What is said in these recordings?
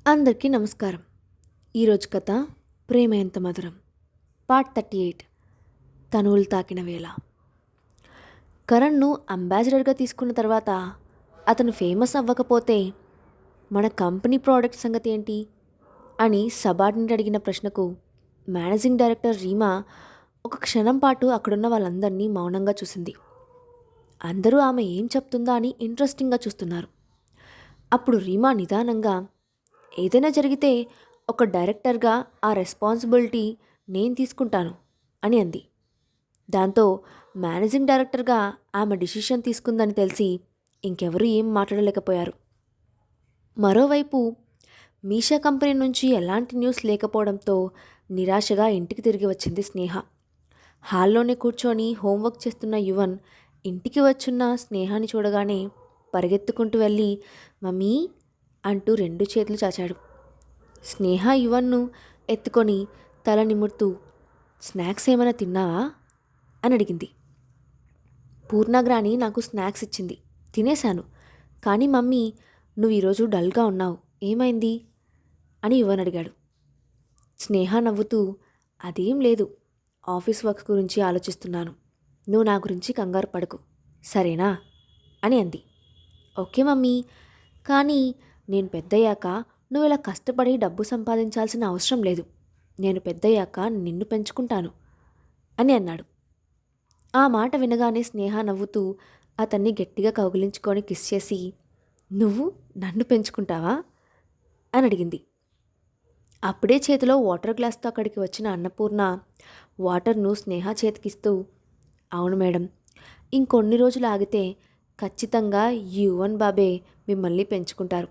అందరికీ నమస్కారం. ఈరోజు కథ 'ప్రేమ ఎంత మధురం' పార్ట్ 38 తనువులు తాకిన వేళ. కరణ్ను అంబాసిడర్గా తీసుకున్న తర్వాత అతను ఫేమస్ అవ్వకపోతే మన కంపెనీ ప్రోడక్ట్ సంగతి ఏంటి అని సబార్డినేట్ అడిగిన ప్రశ్నకు మేనేజింగ్ డైరెక్టర్ రీమా ఒక క్షణం పాటు అక్కడున్న వాళ్ళందరినీ మౌనంగా చూసింది. అందరూ ఆమె ఏం చెప్తుందా అని ఇంట్రెస్టింగ్గా చూస్తున్నారు. అప్పుడు రీమా నిదానంగా, ఏదైనా జరిగితే ఒక డైరెక్టర్గా ఆ రెస్పాన్సిబిలిటీ నేను తీసుకుంటాను అని అంది. దాంతో మేనేజింగ్ డైరెక్టర్గా ఆమె డిసిషన్ తీసుకుందని తెలిసి ఇంకెవరూ ఏం మాట్లాడలేకపోయారు. మరోవైపు మీషా కంపెనీ నుంచి ఎలాంటి న్యూస్ లేకపోవడంతో నిరాశగా ఇంటికి తిరిగి వచ్చింది స్నేహ. హాల్లోనే కూర్చొని హోంవర్క్ చేస్తున్న యువన్ ఇంటికి వచ్చున్న స్నేహాని చూడగానే పరిగెత్తుకుంటూ వెళ్ళి మమ్మీ అంటూ 2 చేతులు చాచాడు. స్నేహ యువన్ను ఎత్తుకొని తల నిమురుతూ స్నాక్స్ ఏమైనా తిన్నావా అని అడిగింది. పూర్ణగ్రాని నాకు స్నాక్స్ ఇచ్చింది, తినేశాను. కానీ మమ్మీ, నువ్వు ఈరోజు డల్గా ఉన్నావు, ఏమైంది అని యువన్ అడిగాడు. స్నేహ నవ్వుతూ, అదేం లేదు, ఆఫీస్ వర్క్స్ గురించి ఆలోచిస్తున్నాను. నువ్వు నా గురించి కంగారు పడకు, సరేనా అని అంది. ఓకే మమ్మీ, కానీ నేను పెద్దయ్యాక నువ్వు ఇలా కష్టపడి డబ్బు సంపాదించాల్సిన అవసరం లేదు. నేను పెద్దయ్యాక నిన్ను పెంచుకుంటాను అని అన్నాడు. ఆ మాట వినగానే స్నేహ నవ్వుతూ అతన్ని గట్టిగా కౌగిలించుకొని కిస్ చేసి, నువ్వు నన్ను పెంచుకుంటావా అని అడిగింది. అప్పుడే చేతిలో వాటర్ గ్లాస్తో అక్కడికి వచ్చిన అన్నపూర్ణ వాటర్ను స్నేహ చేతికిస్తూ, అవును మేడం, ఇంకొన్ని రోజులు ఆగితే ఖచ్చితంగా యువన్ బాబే మిమ్మల్ని పెంచుకుంటారు,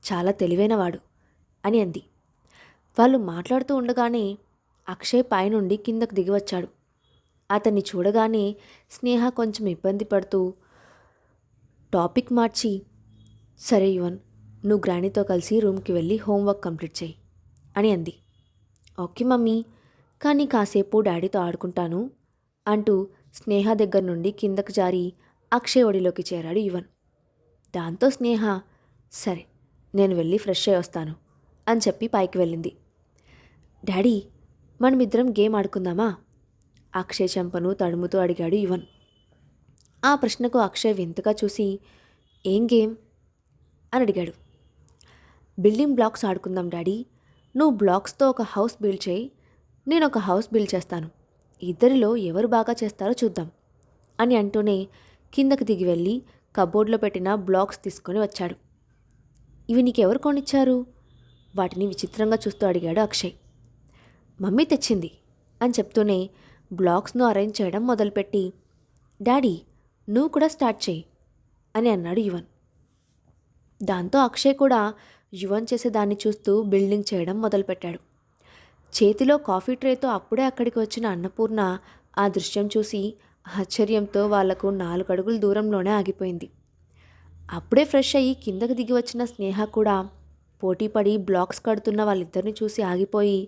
చాలా తెలివైనవాడు అని అంది. వాళ్ళు మాట్లాడుతూ ఉండగానే అక్షయ్ పైనుండి కిందకు దిగివచ్చాడు. అతన్ని చూడగానే స్నేహ కొంచెం ఇబ్బంది పడుతూ టాపిక్ మార్చి, సరే యువన్, నువ్వు గ్రానీతో కలిసి రూమ్కి వెళ్ళి హోంవర్క్ కంప్లీట్ చేయి అని అంది. ఓకే మమ్మీ, కానీ కాసేపు డాడీతో ఆడుకుంటాను అంటూ స్నేహ దగ్గర నుండి కిందకు జారి అక్షయ్ ఒడిలోకి చేరాడు యువన్. దాంతో స్నేహ, సరే నేను వెళ్ళి ఫ్రెష్ అయ్యి వస్తాను అని చెప్పి పైకి వెళ్ళింది. డాడీ, మనమిద్దరం గేమ్ ఆడుకుందామా అక్షయ్ చెంపను తడుముతూ అడిగాడు యువన్. ఆ ప్రశ్నకు అక్షయ్ వింతగా చూసి, ఏం గేమ్ అని అడిగాడు. బిల్డింగ్ బ్లాక్స్ ఆడుకుందాం డాడీ. నువ్వు బ్లాక్స్తో ఒక హౌస్ బిల్డ్ చేయి, నేను ఒక హౌస్ బిల్డ్ చేస్తాను, ఇద్దరిలో ఎవరు బాగా చేస్తారో చూద్దాం అని అంటూనే కిందకి దిగి వెళ్ళి కబోర్డ్లో పెట్టిన బ్లాక్స్ తీసుకొని వచ్చాడు. ఇవి నీకెవరు కొనిచ్చారు వాటిని విచిత్రంగా చూస్తూ అడిగాడు అక్షయ్. మమ్మీ తెచ్చింది అని చెప్తూనే బ్లాక్స్ను అరేంజ్ చేయడం మొదలుపెట్టి, డాడీ నువ్వు కూడా స్టార్ట్ చేయి అని అన్నాడు యువన్. దాంతో అక్షయ్ కూడా యువన్ చేసేదాన్ని చూస్తూ బిల్డింగ్ చేయడం మొదలుపెట్టాడు. చేతిలో కాఫీ ట్రేతో అప్పుడే అక్కడికి వచ్చిన అన్నపూర్ణ ఆ దృశ్యం చూసి ఆశ్చర్యంతో వాళ్లకు 4 అడుగుల దూరంలోనే ఆగిపోయింది. అప్పుడే ఫ్రెష్ అయ్యి కిందకు దిగి వచ్చిన స్నేహ కూడా పోటీపడి బ్లాక్స్ కడుతున్న వాళ్ళిద్దరిని చూసి ఆగిపోయి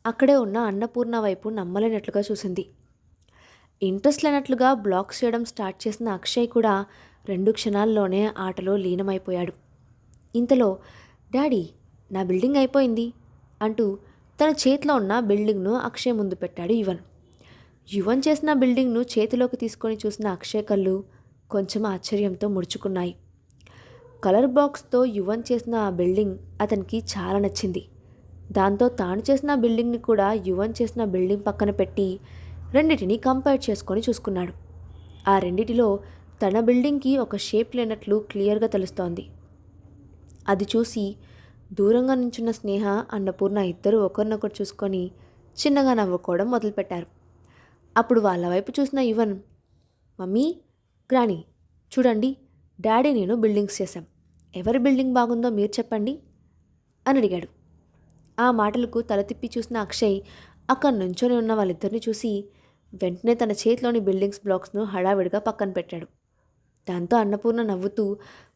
అక్కడే ఉన్న అన్నపూర్ణ వైపు నమ్మలేనట్లుగా చూసింది. ఇంట్రెస్ట్ లేనట్లుగా బ్లాక్స్ చేయడం స్టార్ట్ చేసిన అక్షయ్ కూడా 2 క్షణాల్లోనే ఆటలో లీనమైపోయాడు. ఇంతలో డాడీ, నా బిల్డింగ్ అయిపోయింది అంటూ తన చేతిలో ఉన్న బిల్డింగ్ను అక్షయ్ ముందు పెట్టాడు యువన్. యువన్ చేసిన బిల్డింగ్ను చేతిలోకి తీసుకొని చూసిన అక్షయ్ కళ్ళు కొంచెం ఆశ్చర్యంతో ముడుచుకున్నాయి. కలర్ బాక్స్తో యువన్ చేసిన ఆ బిల్డింగ్ అతనికి చాలా నచ్చింది. దాంతో తాను చేసిన బిల్డింగ్ని కూడా యువన్ చేసిన బిల్డింగ్ పక్కన పెట్టి రెండిటిని కంపేర్ చేసుకొని చూసుకున్నాడు. ఆ రెండిటిలో తన బిల్డింగ్కి ఒక షేప్ లేనట్లు క్లియర్గా తెలుస్తోంది. అది చూసి దూరంగా నించున్న స్నేహ, అన్నపూర్ణ ఇద్దరు ఒకరినొకరు చూసుకొని చిన్నగా నవ్వుకోవడం మొదలుపెట్టారు. అప్పుడు వాళ్ళ వైపు చూసిన యువన్, మమ్మీ, గ్రానీ, చూడండి, డాడీ నేను బిల్డింగ్స్ చేశాం, ఎవరి బిల్డింగ్ బాగుందో మీరు చెప్పండి అని అడిగాడు. ఆ మాటలకు తల తిప్పి చూసిన అక్షయ్ అక్కడ నుంచొని ఉన్న వాళ్ళిద్దరిని చూసి వెంటనే తన చేతిలోని బిల్డింగ్స్ బ్లాక్స్ను హడావిడిగా పక్కన పెట్టాడు. దాంతో అన్నపూర్ణ నవ్వుతూ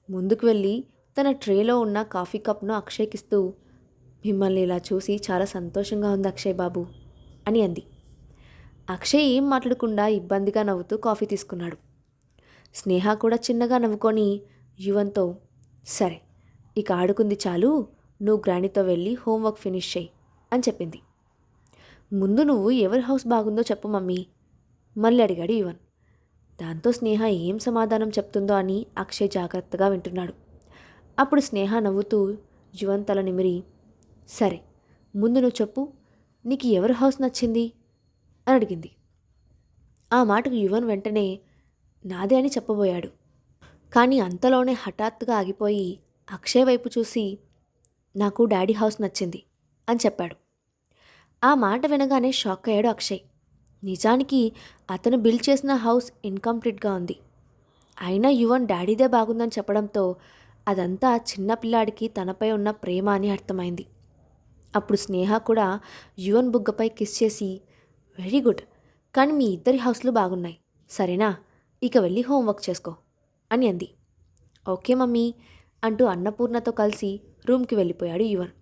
ముందుకు వెళ్ళి తన ట్రేలో ఉన్న కాఫీ కప్ను అక్షయ్కిస్తూ, మిమ్మల్ని ఇలా చూసి చాలా సంతోషంగా ఉంది అక్షయ్ బాబు అని అంది. అక్షయ్ ఏం మాట్లాడకుండా ఇబ్బందిగా నవ్వుతూ కాఫీ తీసుకున్నాడు. స్నేహ కూడా చిన్నగా నవ్వుకొని యువన్తో, సరే ఇక ఆడుకుంది చాలు, నువ్వు గ్రాండీతో వెళ్ళి హోంవర్క్ ఫినిష్ చేయి అని చెప్పింది. ముందు నువ్వు ఎవరి హౌస్ బాగుందో చెప్పు మమ్మీ మళ్ళీ అడిగాడు యువన్. దాంతో స్నేహ ఏం సమాధానం చెప్తుందో అని అక్షయ్ జాగ్రత్తగా వింటున్నాడు. అప్పుడు స్నేహ నవ్వుతూ యువన్ తల నిమిరి, సరే ముందు నువ్వు చెప్పు, నీకు ఎవరి హౌస్ నచ్చింది అని అడిగింది. ఆ మాటకు యువన్ వెంటనే నాదే అని చెప్పబోయాడు. కానీ అంతలోనే హఠాత్తుగా ఆగిపోయి అక్షయ్ వైపు చూసి నాకు డాడీ హౌస్ నచ్చింది అని చెప్పాడు. ఆ మాట వినగానే షాక్ అయ్యాడు అక్షయ్. నిజానికి అతను బిల్డ్ చేసిన హౌస్ ఇన్కంప్లీట్గా ఉంది. అయినా యువన్ డాడీదే బాగుందని చెప్పడంతో అదంతా చిన్నపిల్లాడికి తనపై ఉన్న ప్రేమ అని అర్థమైంది. అప్పుడు స్నేహ కూడా యువన్ బుగ్గపై కిస్ చేసి, వెరీ గుడ్, కానీ మీ ఇద్దరి హౌస్లు బాగున్నాయి, సరేనా, ఇక వెళ్ళి హోంవర్క్ చేసుకో అని అంది. ఓకే మమ్మీ అంటూ అన్నపూర్ణతో కలిసి రూమ్కి వెళ్ళిపోయాడు యువన్.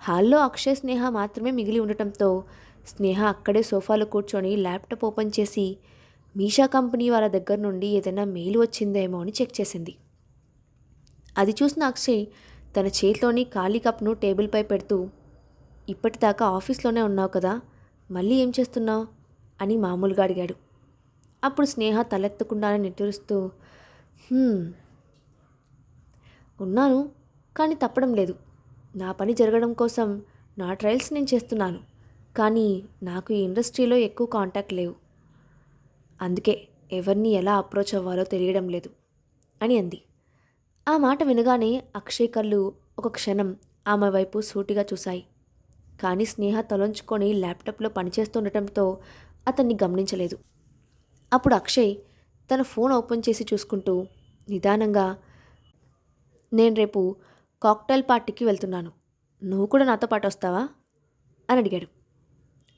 హాల్లో అక్షయ్ స్నేహ మాత్రమే మిగిలి ఉండటంతో స్నేహ అక్కడే సోఫాలో కూర్చొని ల్యాప్టాప్ ఓపెన్ చేసి మీషా కంపెనీ వాళ్ళ దగ్గర నుండి ఏదైనా మెయిల్ వచ్చిందేమో అని చెక్ చేసింది. అది చూసిన అక్షయ్ తన చేతిలోని ఖాళీ కప్ను టేబుల్పై పెడుతూ, ఇప్పటిదాకా ఆఫీస్లోనే ఉన్నావు కదా, మళ్ళీ ఏం చేస్తున్నావు అని మామూలుగా అడిగాడు. అప్పుడు స్నేహ తలెత్తకుండానే నిట్టూరుస్తూ, ఉన్నాను, కానీ తప్పడం లేదు. నా పని జరగడం కోసం నా ట్రయల్స్ నేను చేస్తున్నాను, కానీ నాకు ఈ ఇండస్ట్రీలో ఎక్కువ కాంటాక్ట్ లేవు, అందుకే ఎవరిని ఎలా అప్రోచ్ అవ్వాలో తెలియడం లేదు అని అంది. ఆ మాట వినగానే అక్షయ్ కళ్ళు ఒక క్షణం ఆమె వైపు సూటిగా చూశాయి. కానీ స్నేహ తలొంచుకొని ల్యాప్టాప్లో పనిచేస్తుండటంతో అతన్ని గమనించలేదు. అప్పుడు అక్షయ్ తన ఫోన్ ఓపెన్ చేసి చూసుకుంటూ నిదానంగా, నేను రేపు కాక్టైల్ పార్టీకి వెళ్తున్నాను, నువ్వు కూడా నాతో పాటు వస్తావా అని అడిగాడు.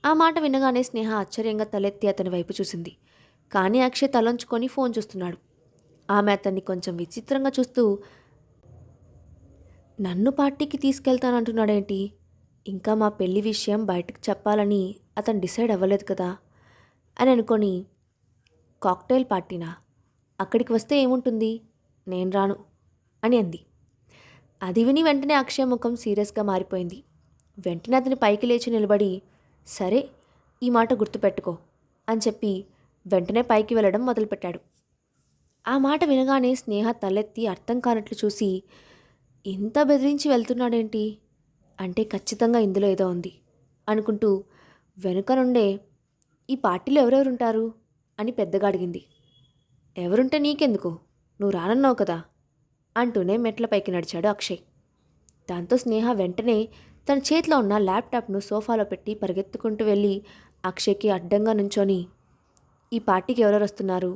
ఆ మాట వినగానే స్నేహ ఆశ్చర్యంగా తలెత్తి అతని వైపు చూసింది. కానీ అక్షయ్ తలొంచుకొని ఫోన్ చూస్తున్నాడు. ఆమె అతన్ని కొంచెం విచిత్రంగా చూస్తూ, నన్ను పార్టీకి తీసుకెళ్తానంటున్నాడేంటి, ఇంకా మా పెళ్లి విషయం బయటకు చెప్పాలని అతను డిసైడ్ అవ్వలేదు కదా అని అనుకొని, కాక్టైల్ పార్టీనా, అక్కడికి వస్తే ఏముంటుంది, నేను రాను అని అంది. అది విని వెంటనే అక్షయ్ ముఖం సీరియస్గా మారిపోయింది. వెంటనే అతని పైకి లేచి నిలబడి, సరే ఈ మాట గుర్తుపెట్టుకో అని చెప్పి వెంటనే పైకి వెళ్ళడం మొదలుపెట్టాడు. ఆ మాట వినగానే స్నేహ తలెత్తి అర్థం కానట్లు చూసి, ఇంత బెదిరించి వెళ్తున్నాడేంటి, అంటే ఖచ్చితంగా ఇందులో ఏదో ఉంది అనుకుంటూ వెనుక నుండే, ఈ పార్టీలో ఎవరెవరుంటారు అని పెద్దగా అడిగింది. ఎవరుంటే నీకెందుకు, నువ్వు రానన్నావు కదా అంటూనే మెట్లపైకి నడిచాడు అక్షయ్. దాంతో స్నేహ వెంటనే తన చేతిలో ఉన్న ల్యాప్టాప్ను సోఫాలో పెట్టి పరిగెత్తుకుంటూ వెళ్ళి అక్షయ్కి అడ్డంగా నుంచొని, ఈ పార్టీకి ఎవరెవరు వస్తున్నారు,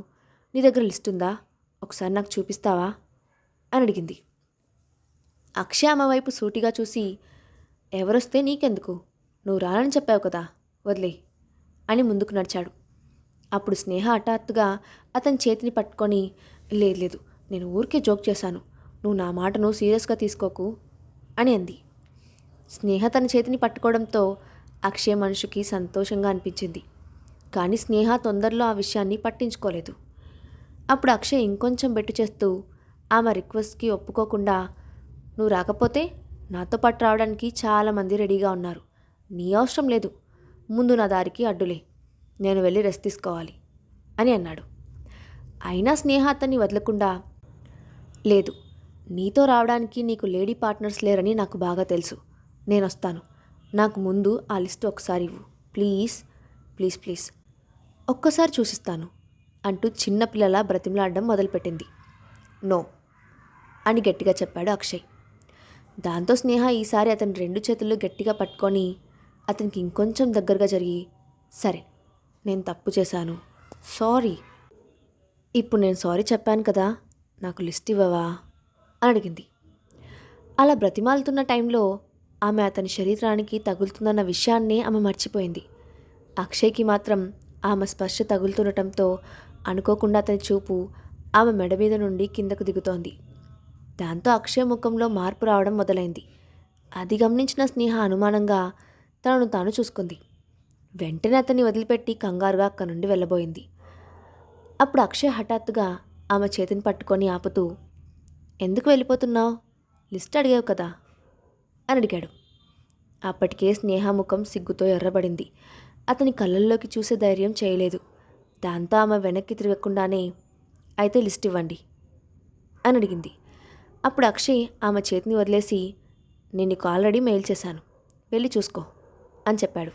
నీ దగ్గర లిస్ట్ ఉందా, ఒకసారి నాకు చూపిస్తావా అని అడిగింది. అక్షయ్ ఆమె వైపు సూటిగా చూసి, ఎవరొస్తే నీకెందుకు, నువ్వు రానని చెప్పావు కదా, వదిలే అని ముందుకు నడిచాడు. అప్పుడు స్నేహ హఠాత్తుగా అతని చేతిని పట్టుకొని, లేదు లేదు, నేను ఊరికే జోక్ చేశాను, నువ్వు నా మాటను సీరియస్గా తీసుకోకు అని అంది. స్నేహ తన చేతిని పట్టుకోవడంతో అక్షయ్ మనసుకి సంతోషంగా అనిపించింది. కానీ స్నేహ తొందరలో ఆ విషయాన్ని పట్టించుకోలేదు. అప్పుడు అక్షయ్ ఇంకొంచెం బెట్టు చేస్తూ ఆమె రిక్వెస్ట్కి ఒప్పుకోకుండా, నువ్వు రాకపోతే నాతో పాటు రావడానికి చాలామంది రెడీగా ఉన్నారు, నీ అవసరం లేదు, ముందు నా దారికి అడ్డులే, నేను వెళ్ళి రెస్ట్ తీసుకోవాలి అని అన్నాడు. అయినా స్నేహ అతన్ని వదలకుండా, లేదు, నీతో రావడానికి నీకు లేడీ పార్ట్నర్స్ లేరని నాకు బాగా తెలుసు, నేను వస్తాను, నాకు ముందు ఆ లిస్టు ఒకసారి ఇవ్వు ప్లీజ్ ప్లీజ్ ప్లీజ్, ఒక్కసారి చూసిస్తాను అంటూ చిన్నపిల్లలా బ్రతిమలాడడం మొదలుపెట్టింది. నో అని గట్టిగా చెప్పాడు అక్షయ్. దాంతో స్నేహ ఈసారి అతని 2 చేతులు గట్టిగా పట్టుకొని అతనికి ఇంకొంచెం దగ్గరగా జరిగి, సరే నేను తప్పు చేశాను, సారీ, ఇప్పుడు నేను సారీ చెప్పాను కదా, నాకు లిస్ట్ ఇవ్వవా అని అడిగింది. అలా బ్రతిమాలుతున్న టైంలో ఆమె అతని శరీరానికి తగులుతుందన్న విషయాన్నే ఆమె మర్చిపోయింది. అక్షయ్కి మాత్రం ఆమె స్పర్శ తగులుతుండటంతో అనుకోకుండా అతని చూపు ఆమె మెడ మీద నుండి కిందకు దిగుతోంది. దాంతో అక్షయ్ ముఖంలో మార్పు రావడం మొదలైంది. అది గమనించిన స్నేహ అనుమానంగా తనను తాను చూసుకుంది. వెంటనే అతన్ని వదిలిపెట్టి కంగారుగా అక్కడి నుండి వెళ్ళబోయింది. అప్పుడు అక్షయ్ హఠాత్తుగా ఆమె చేతిని పట్టుకొని ఆపుతూ, ఎందుకు వెళ్ళిపోతున్నావు, లిస్ట్ అడిగావు కదా అని అడిగాడు. అప్పటికే స్నేహ ముఖం సిగ్గుతో ఎర్రబడింది. అతని కళ్ళల్లోకి చూసే ధైర్యం చేయలేదు. దాంతో ఆమె వెనక్కి తిరగకుండానే అయితే లిస్ట్ ఇవ్వండి అని అడిగింది. అప్పుడు అక్షయ్ ఆమె చేతిని వదిలేసి, నేను నీకు ఆల్రెడీ మెయిల్ చేశాను, వెళ్ళి చూసుకో అని చెప్పాడు.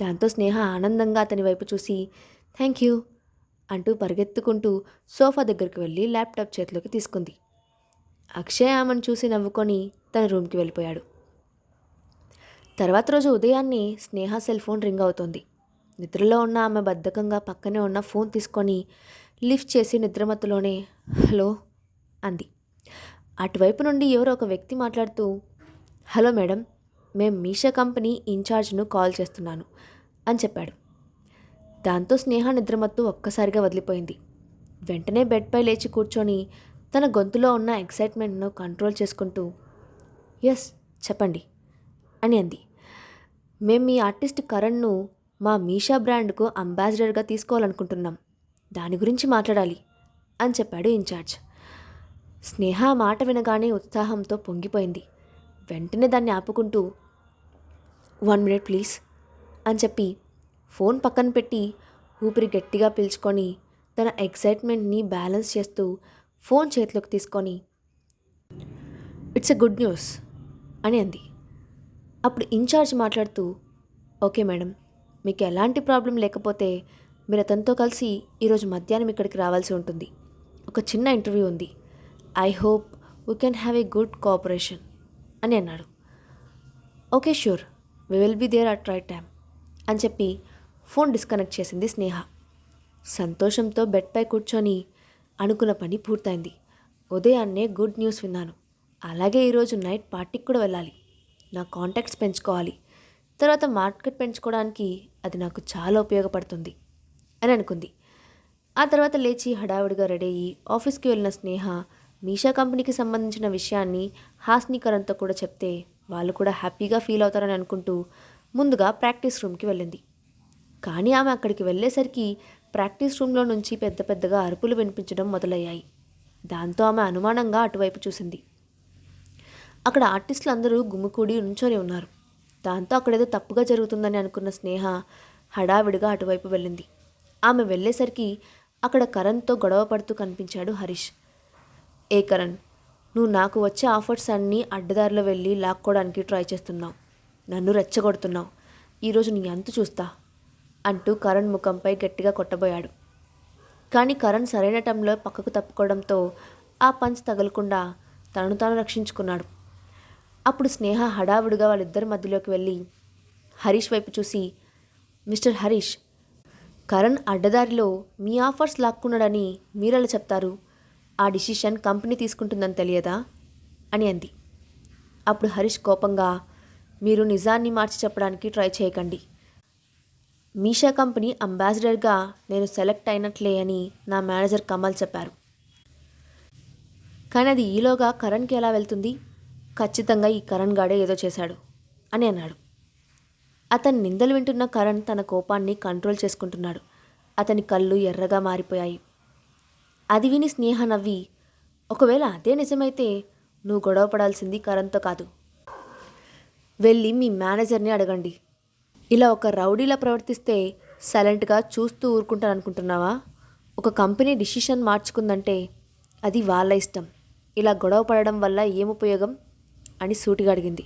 దాంతో స్నేహ ఆనందంగా అతని వైపు చూసి థ్యాంక్ యూ అంటూ పరిగెత్తుకుంటూ సోఫా దగ్గరికి వెళ్ళి ల్యాప్టాప్ చేతిలోకి తీసుకుంది. అక్షయ్ ఆమెను చూసి నవ్వుకొని తన రూమ్కి వెళ్ళిపోయాడు. తర్వాత రోజు ఉదయాన్నే స్నేహ సెల్ ఫోన్ రింగ్ అవుతోంది. నిద్రలో ఉన్న ఆమె బద్ధకంగా పక్కనే ఉన్న ఫోన్ తీసుకొని లిఫ్ట్ చేసి నిద్రమత్తులోనే హలో అంది. అటువైపు నుండి ఎవరో ఒక వ్యక్తి మాట్లాడుతూ, హలో మేడం, మేం మీషా కంపెనీ ఇన్ఛార్జ్ను కాల్ చేస్తున్నాను అని చెప్పాడు. దాంతో స్నేహ నిద్రమత్తు ఒక్కసారిగా వదిలిపోయింది. వెంటనే బెడ్పై లేచి కూర్చొని తన గొంతులో ఉన్న ఎక్సైట్మెంట్ను కంట్రోల్ చేసుకుంటూ ఎస్ చెప్పండి అని అంది. మేం మీ ఆర్టిస్ట్ కరణ్ను మా మీషా బ్రాండ్కు అంబాసిడర్గా తీసుకోవాలనుకుంటున్నాం, దాని గురించి మాట్లాడాలి అని చెప్పాడు ఇన్ఛార్జ్. స్నేహ ఆ మాట వినగానే ఉత్సాహంతో పొంగిపోయింది. వెంటనే దాన్ని ఆపుకుంటూ 1 మినిట్ ప్లీజ్ అని చెప్పి ఫోన్ పక్కన పెట్టి ఊపిరి గట్టిగా పీల్చుకొని తన ఎక్సైట్మెంట్ని బ్యాలెన్స్ చేస్తూ ఫోన్ చేతిలోకి తీసుకొని ఇట్స్ ఎ గుడ్ న్యూస్ అని అంది. అప్పుడు ఇన్ఛార్జ్ మాట్లాడుతూ, ఓకే మేడం, మీకు ఎలాంటి ప్రాబ్లం లేకపోతే మీరు అతనితో కలిసి ఈరోజు మధ్యాహ్నం ఇక్కడికి రావాల్సి ఉంటుంది. ఒక చిన్న ఇంటర్వ్యూ ఉంది. I hope we can have a good cooperation అని అన్నాడు. Okay sure, we will be there at right time అని చెప్పి ఫోన్ డిస్కనెక్ట్ చేసింది స్నేహ. సంతోషంతో బెడ్పై కూర్చొని అనుకున్న పని పూర్తయింది. ఉదయాన్నే గుడ్ న్యూస్ విన్నాను. అలాగే ఈరోజు నైట్ పార్టీకి కూడా వెళ్ళాలి. నా కాంటాక్ట్స్ పెంచుకోవాలి. తర్వాత మార్కెట్ పెంచుకోవడానికి అది నాకు చాలా ఉపయోగపడుతుంది అని అనుకుంది. ఆ తర్వాత లేచి హడావిడిగా రెడీ అయ్యి ఆఫీస్కి వెళ్ళిన స్నేహ మీషా కంపెనీకి సంబంధించిన విషయాన్ని హాస్నీకరణతో కూడా చెప్తే వాళ్ళు కూడా హ్యాపీగా ఫీల్ అవుతారని అనుకుంటూ ముందుగా ప్రాక్టీస్ రూమ్కి వెళ్ళింది. కానీ ఆమె అక్కడికి వెళ్ళేసరికి ప్రాక్టీస్ రూమ్లో నుంచి పెద్ద పెద్దగా అరుపులు వినిపించడం మొదలయ్యాయి. దాంతో ఆమె అనుమానంగా అటువైపు చూసింది. అక్కడ ఆర్టిస్టులు అందరూ గుమికూడి నుంచొని ఉన్నారు. దాంతో అక్కడేదో తప్పుగా జరుగుతుందని అనుకున్న స్నేహ హడావిడిగా అటువైపు వెళ్ళింది. ఆమె వెళ్ళేసరికి అక్కడ కరణ్తో గొడవ పడుతూ కనిపించాడు హరీష్. ఏ కరణ్, నువ్వు నాకు వచ్చే ఆఫర్స్ అన్నీ అడ్డదారిలో వెళ్ళి లాక్కోవడానికి ట్రై చేస్తున్నావు, నన్ను రెచ్చగొడుతున్నావు, ఈరోజు నీ అంతు చూస్తా అంటూ కరణ్ ముఖంపై గట్టిగా కొట్టబోయాడు. కానీ కరణ్ సరైన టైంలో పక్కకు తప్పుకోవడంతో ఆ పంచ్ తగలకుండా తనను తాను రక్షించుకున్నాడు. అప్పుడు స్నేహ హడావుడిగా వాళ్ళిద్దరి మధ్యలోకి వెళ్ళి హరీష్ వైపు చూసి, మిస్టర్ హరీష్, కరణ్ అడ్డదారిలో మీ ఆఫర్స్ లాక్కున్నాడని మీరెలా చెప్తారు? ఆ డిసిషన్ కంపెనీ తీసుకుంటుందని తెలియదా అని అంది. అప్పుడు హరీష్ కోపంగా, మీరు నిజాన్ని మార్చి చెప్పడానికి ట్రై చేయకండి. మీషా కంపెనీ అంబాసిడర్గా నేను సెలెక్ట్ అయినట్లే అని నా మేనేజర్ కమల్ చెప్పారు. కానీ అది ఈలోగా కరణ్కి ఎలా వెళ్తుంది? ఖచ్చితంగా ఈ కరణ్ గాడే ఏదో చేశాడు అని అన్నాడు. అతని నిందలు వింటున్న కరణ్ తన కోపాన్ని కంట్రోల్ చేసుకుంటున్నాడు. అతని కళ్ళు ఎర్రగా మారిపోయాయి. అది విని స్నేహ నవ్వి, ఒకవేళ అదే నిజమైతే నువ్వు గొడవ పడాల్సింది కరణ్తో కాదు, వెళ్ళి మీ మేనేజర్ని అడగండి. ఇలా ఒక రౌడీలా ప్రవర్తిస్తే సైలెంట్గా చూస్తూ ఊరుకుంటాననుకుంటున్నావా? ఒక కంపెనీ డిసిషన్ మార్చుకుందంటే అది వాళ్ళ ఇష్టం. ఇలా గొడవ పడడం వల్ల ఏం ఉపయోగం అని సూటిగా అడిగింది.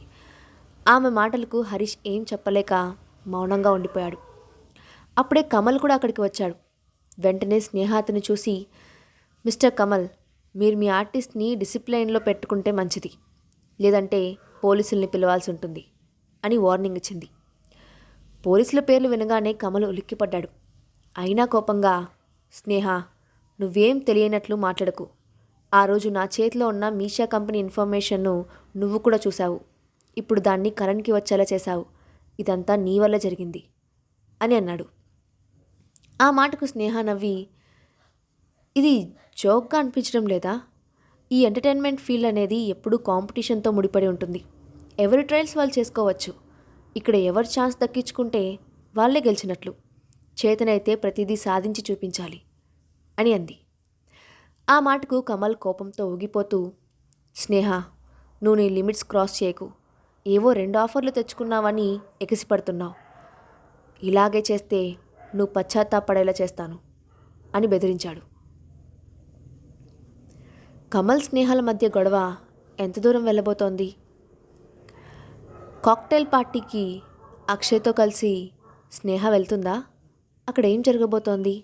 ఆమె మాటలకు హరీష్ ఏం చెప్పలేక మౌనంగా ఉండిపోయాడు. అప్పుడే కమల్ కూడా అక్కడికి వచ్చాడు. వెంటనే స్నేహ అతన్ని చూసి, మిస్టర్ కమల్, మీరు మీ ఆర్టిస్ట్ని డిసిప్లైన్లో పెట్టుకుంటే మంచిది, లేదంటే పోలీసుల్ని పిలవాల్సి ఉంటుంది అని వార్నింగ్ ఇచ్చింది. పోలీసుల పేర్లు వినగానే కమల్ ఉలిక్కిపడ్డాడు. అయినా కోపంగా, స్నేహ, నువ్వేం తెలియనట్లు మాట్లాడకు. ఆ రోజు నా చేతిలో ఉన్న మీషా కంపెనీ ఇన్ఫర్మేషన్ను నువ్వు కూడా చూశావు. ఇప్పుడు దాన్ని కరణ్కి వచ్చేలా చేశావు. ఇదంతా నీ వల్ల జరిగింది అని అన్నాడు. ఆ మాటకు స్నేహ నవ్వి, ఇది జోక్గా అనిపించడం లేదా? ఈ ఎంటర్టైన్మెంట్ ఫీల్డ్ అనేది ఎప్పుడూ కాంపిటీషన్తో ముడిపడి ఉంటుంది. ఎవరి ట్రయల్స్ వాళ్ళు చేసుకోవచ్చు. ఇక్కడ ఎవరు ఛాన్స్ దక్కించుకుంటే వాళ్ళే గెలిచినట్లు. చేతనైతే ప్రతిదీ సాధించి చూపించాలి అని అంది. ఆ మాటకు కమల్ కోపంతో ఊగిపోతూ, స్నేహ, నువ్వు నీ లిమిట్స్ క్రాస్ చేయకు. ఏవో 2 ఆఫర్లు తెచ్చుకున్నావని ఎగిసిపడుతున్నావు. ఇలాగే చేస్తే నువ్వు పశ్చాత్తాపడేలా చేస్తాను అని బెదిరించాడు. కమల్ స్నేహాల మధ్య గొడవ ఎంత దూరం వెళ్ళబోతోంది? కాక్టైల్ పార్టీకి అక్షయ్తో కలిసి స్నేహ వెళ్తుందా? అక్కడ ఏం జరగబోతోంది?